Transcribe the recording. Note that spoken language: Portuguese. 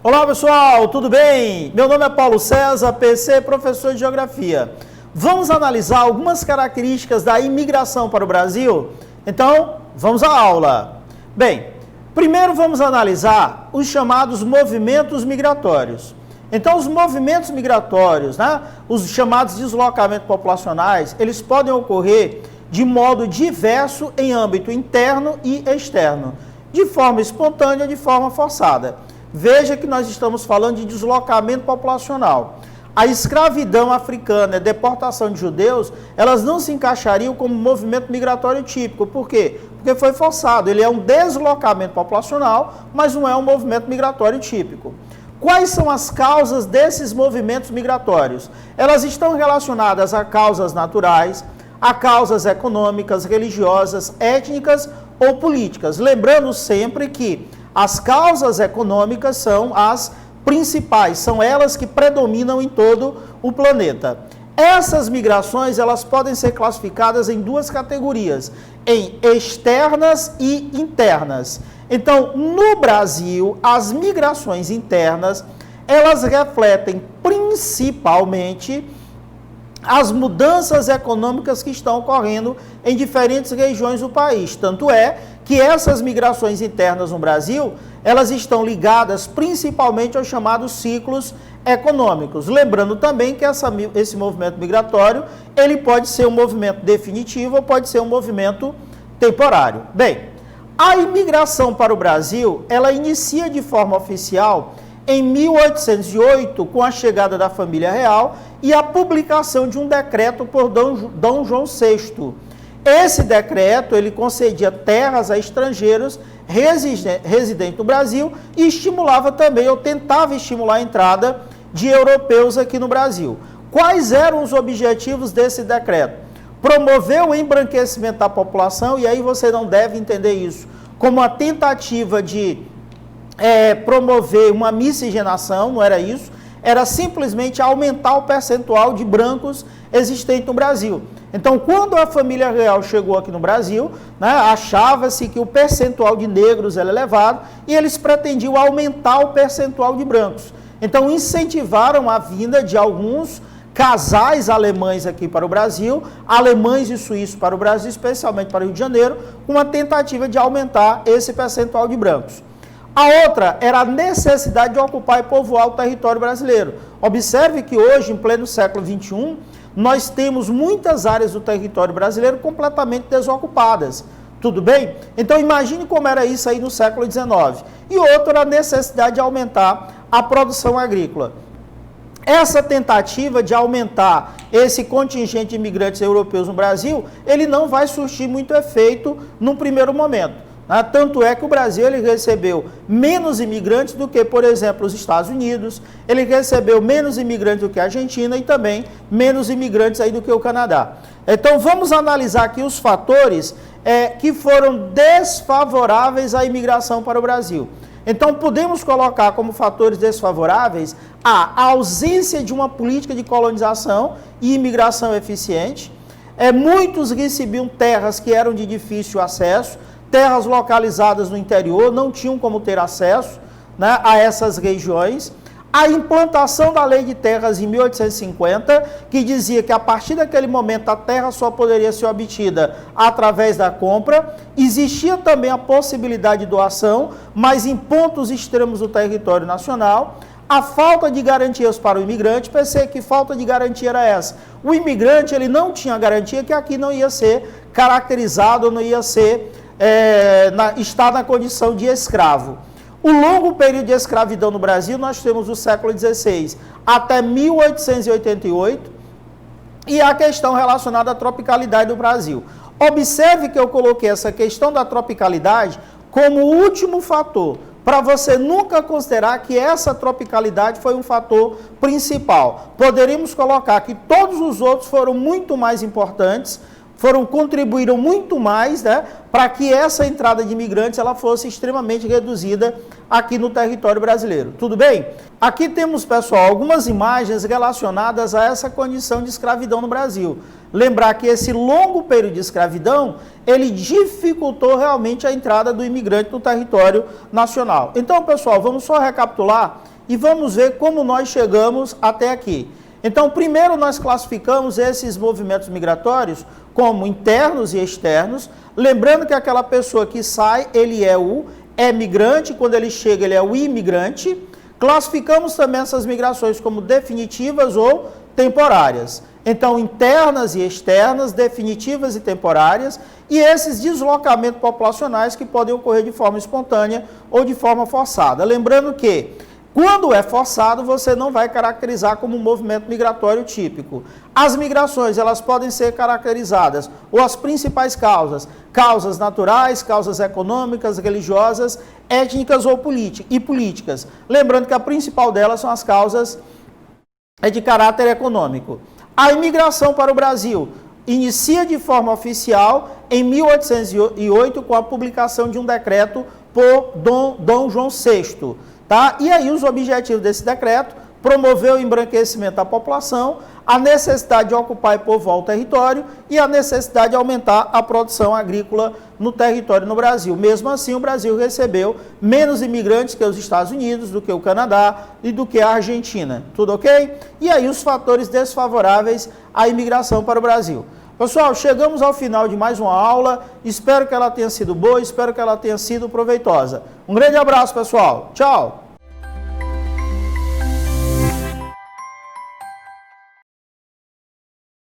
Olá pessoal, tudo bem? Meu nome é Paulo César, PC, professor de Geografia. Vamos analisar algumas características da imigração para o Brasil? Então, vamos à aula. Bem, primeiro vamos analisar os chamados movimentos migratórios. Então, os movimentos migratórios, os chamados deslocamentos populacionais, eles podem ocorrer de modo diverso em âmbito interno e externo, de forma espontânea e de forma forçada. Veja que nós estamos falando de deslocamento populacional. A escravidão africana, a deportação de judeus, elas não se encaixariam como movimento migratório típico. Por quê? Porque foi forçado. Ele é um deslocamento populacional, mas não é um movimento migratório típico. Quais são as causas desses movimentos migratórios? Elas estão relacionadas a causas naturais, a causas econômicas, religiosas, étnicas ou políticas. Lembrando sempre que as causas econômicas são as principais, são elas que predominam em todo o planeta. Essas migrações, elas podem ser classificadas em duas categorias, em externas e internas. Então, no Brasil, as migrações internas, elas refletem principalmente as mudanças econômicas que estão ocorrendo em diferentes regiões do país. Tanto é que essas migrações internas no Brasil, elas estão ligadas principalmente aos chamados ciclos econômicos. Lembrando também que esse movimento migratório, ele pode ser um movimento definitivo ou pode ser um movimento temporário. Bem, a imigração para o Brasil, ela inicia de forma oficial em 1808, com a chegada da família real e a publicação de um decreto por Dom João VI. Esse decreto, ele concedia terras a estrangeiros residentes no Brasil e estimulava também, ou tentava estimular a entrada de europeus aqui no Brasil. Quais eram os objetivos desse decreto? Promover o embranquecimento da população, e aí você não deve entender isso como uma tentativa de promover uma miscigenação, não era isso, era simplesmente aumentar o percentual de brancos existente no Brasil. Então, quando a família real chegou aqui no Brasil, achava-se que o percentual de negros era elevado e eles pretendiam aumentar o percentual de brancos. Então, incentivaram a vinda de alguns casais alemães aqui para o Brasil, alemães e suíços para o Brasil, especialmente para o Rio de Janeiro, com uma tentativa de aumentar esse percentual de brancos. A outra era a necessidade de ocupar e povoar o território brasileiro. Observe que hoje, em pleno século XXI, nós temos muitas áreas do território brasileiro completamente desocupadas. Tudo bem? Então imagine como era isso aí no século XIX. E outra era a necessidade de aumentar a produção agrícola. Essa tentativa de aumentar esse contingente de imigrantes europeus no Brasil, ele não vai surtir muito efeito no primeiro momento. Tanto é que o Brasil ele recebeu menos imigrantes do que, por exemplo, os Estados Unidos, ele recebeu menos imigrantes do que a Argentina e também menos imigrantes aí do que o Canadá. Então vamos analisar aqui os fatores que foram desfavoráveis à imigração para o Brasil. Então podemos colocar como fatores desfavoráveis a ausência de uma política de colonização e imigração eficiente. Muitos recebiam terras que eram de difícil acesso, terras localizadas no interior, não tinham como ter acesso a essas regiões. A implantação da Lei de Terras em 1850, que dizia que a partir daquele momento a terra só poderia ser obtida através da compra. Existia também a possibilidade de doação, mas em pontos extremos do território nacional. A falta de garantias para o imigrante, pensei que falta de garantia era essa. O imigrante ele não tinha garantia que aqui não ia ser caracterizado, não ia ser está na condição de escravo. O longo período de escravidão no Brasil, nós temos do século XVI até 1888, e a questão relacionada à tropicalidade do Brasil. Observe que eu coloquei essa questão da tropicalidade como último fator, para você nunca considerar que essa tropicalidade foi um fator principal. Poderíamos colocar que todos os outros foram muito mais importantes, contribuíram muito mais, para que essa entrada de imigrantes ela fosse extremamente reduzida aqui no território brasileiro. Tudo bem? Aqui temos, pessoal, algumas imagens relacionadas a essa condição de escravidão no Brasil. Lembrar que esse longo período de escravidão, ele dificultou realmente a entrada do imigrante no território nacional. Então, pessoal, vamos só recapitular e vamos ver como nós chegamos até aqui. Então, primeiro nós classificamos esses movimentos migratórios como internos e externos, lembrando que aquela pessoa que sai, ele é migrante, quando ele chega, ele é o imigrante. Classificamos também essas migrações como definitivas ou temporárias. Então, internas e externas, definitivas e temporárias, e esses deslocamentos populacionais que podem ocorrer de forma espontânea ou de forma forçada. Lembrando que, quando é forçado, você não vai caracterizar como um movimento migratório típico. As migrações, elas podem ser caracterizadas, ou as principais causas naturais, causas econômicas, religiosas, étnicas ou políticas. Lembrando que a principal delas são as causas de caráter econômico. A imigração para o Brasil inicia de forma oficial em 1808 com a publicação de um decreto por Dom João VI. Tá? E aí os objetivos desse decreto: promover o embranquecimento da população, a necessidade de ocupar e povoar o território e a necessidade de aumentar a produção agrícola no território no Brasil. Mesmo assim, o Brasil recebeu menos imigrantes que os Estados Unidos, do que o Canadá e do que a Argentina. Tudo ok? E aí os fatores desfavoráveis à imigração para o Brasil. Pessoal, chegamos ao final de mais uma aula. Espero que ela tenha sido boa, espero que ela tenha sido proveitosa. Um grande abraço, pessoal. Tchau!